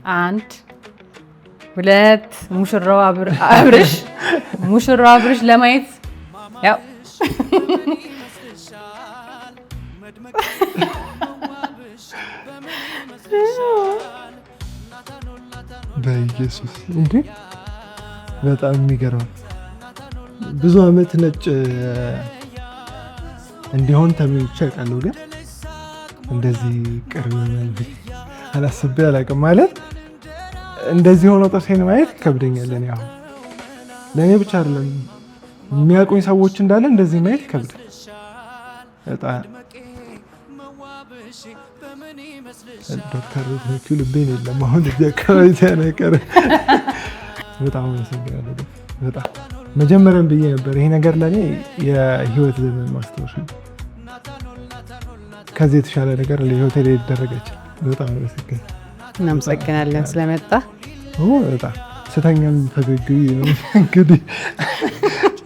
1 2 ሙሽራው አብርሽ ለማየት ያው በኢየሱስ እንዴ በጣም የሚገርም ብዙ አመት ነጭ እንዲሆን ተመኝቼ አውቃለሁ፣ ግን እንደዚህ ቅርብ መልብ አላስቤ አላውቅም። ማለት እንደዚህ ሆኖ ጥርሴን ማየት ይከብደኛል። እኔ አሁን ለእኔ ብቻ አይደለም የሚያውቁኝ ሰዎች እንዳለ እንደዚህ ማየት ይከብዳል በጣም። ዶክተር ተኪው ልቤን የለም አሁን እዚህ አካባቢ ተነቀረ። በጣም አመሰግናለሁ። በጣም መጀመሪያም ብዬ ነበር ይሄ ነገር ለኔ የህይወት ዘመን ማስታወሻ ነው። ከዚህ የተሻለ ነገር ለህይወቴ ላይ ይደረጋች። በጣም አመሰግናለሁ። እናመሰግናለን ስለመጣ። በጣም ስተኛም ፈገግ ነው እንግዲህ